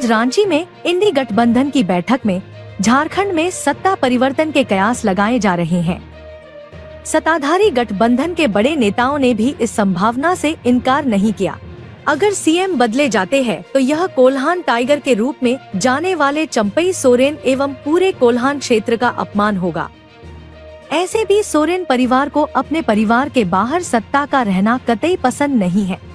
रांची में इंडी गठबंधन की बैठक में झारखंड में सत्ता परिवर्तन के कयास लगाए जा रहे हैं। सत्ताधारी गठबंधन के बड़े नेताओं ने भी इस संभावना से इनकार नहीं किया। अगर सीएम बदले जाते हैं तो यह कोल्हान टाइगर के रूप में जाने वाले चंपई सोरेन एवं पूरे कोल्हान क्षेत्र का अपमान होगा। ऐसे भी सोरेन परिवार को अपने परिवार के बाहर सत्ता का रहना कतई पसंद नहीं है।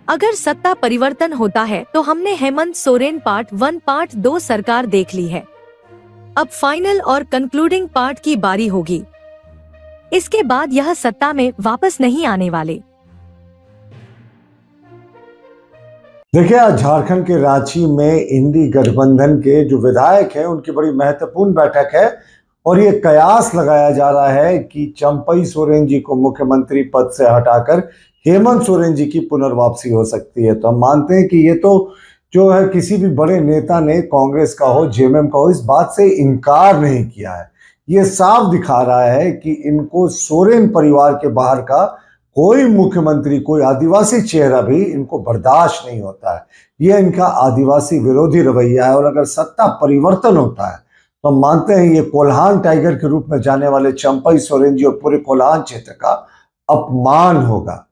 अगर सत्ता परिवर्तन होता है तो हमने हेमंत सोरेन पार्ट 1 पार्ट 2 सरकार देख ली है। अब फाइनल और कंक्लूडिंग पार्ट की बारी होगी। इसके बाद यह सत्ता में वापस नहीं आने वाले। देखिए, आज झारखंड के रांची में इंडी गठबंधन के जो विधायक हैं उनकी बड़ी महत्वपूर्ण बैठक है और ये कयास लगाया जा रहा है कि चंपई सोरेन जी को मुख्यमंत्री पद से हटाकर हेमंत सोरेन जी की पुनर्वापसी हो सकती है। तो हम मानते हैं कि ये तो जो है किसी भी बड़े नेता ने, कांग्रेस का हो, जेएमएम का हो, इस बात से इनकार नहीं किया है। ये साफ दिखा रहा है कि इनको सोरेन परिवार के बाहर का कोई मुख्यमंत्री, कोई आदिवासी चेहरा भी इनको बर्दाश्त नहीं होता है। ये इनका आदिवासी विरोधी रवैया है और अगर सत्ता परिवर्तन होता है तो हम मानते हैं ये कोल्हान टाइगर के रूप में जाने वाले चंपई सोरेन जी और पूरे कोल्हान क्षेत्र का अपमान होगा।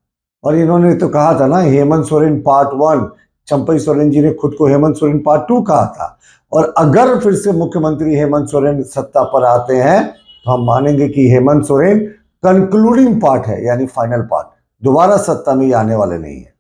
और इन्होंने तो कहा था ना, हेमंत सोरेन पार्ट 1, चंपई सोरेन जी ने खुद को हेमंत सोरेन पार्ट 2 कहा था। और अगर फिर से मुख्यमंत्री हेमंत सोरेन सत्ता पर आते हैं तो हम मानेंगे कि हेमंत सोरेन कंक्लूडिंग पार्ट है, यानी फाइनल पार्ट। दोबारा सत्ता में आने वाले नहीं है।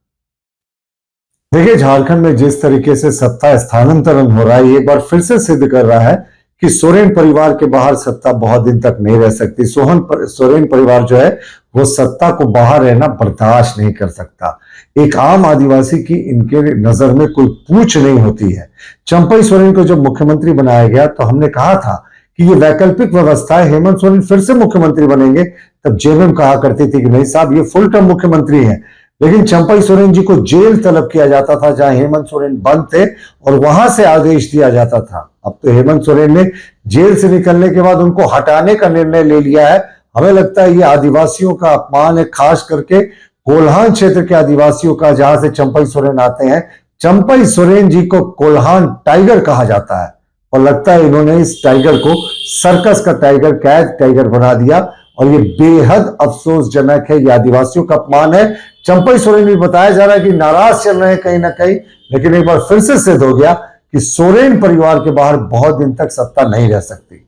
देखिए, झारखंड में जिस तरीके से सत्ता स्थानांतरण हो रहा है, ये एक बार फिर से सिद्ध कर रहा है कि सोरेन परिवार के बाहर सत्ता बहुत दिन तक नहीं रह सकती। सोरेन परिवार जो है वो सत्ता को बाहर रहना बर्दाश्त नहीं कर सकता। एक आम आदिवासी की इनके नजर में कोई पूछ नहीं होती है। चंपई सोरेन को जब मुख्यमंत्री बनाया गया तो हमने कहा था कि ये वैकल्पिक व्यवस्था है, हेमंत सोरेन फिर से मुख्यमंत्री बनेंगे। तब जेएमएम कहा करती थी कि नहीं साहब, ये फुल टर्म मुख्यमंत्री है। लेकिन चंपई सोरेन जी को जेल तलब किया जाता था जहां हेमंत सोरेन बंद थे और वहां से आदेश दिया जाता था। अब तो हेमंत सोरेन ने जेल से निकलने के बाद उनको हटाने का निर्णय ले लिया है। हमें लगता है ये आदिवासियों का अपमान है, खास करके कोल्हान क्षेत्र के आदिवासियों का, जहां से चंपई सोरेन आते हैं। चंपई सोरेन जी को कोल्हान टाइगर कहा जाता है और लगता है इन्होंने इस टाइगर को सर्कस का टाइगर, कैद टाइगर बना दिया और ये बेहद अफसोसजनक है। ये आदिवासियों का अपमान है। चंपई सोरेन भी बताया जा रहा है कि नाराज चल रहे हैं कहीं ना कहीं, लेकिन एक बार फिर से सिद्ध हो गया कि सोरेन परिवार के बाहर बहुत दिन तक सत्ता नहीं रह सकती।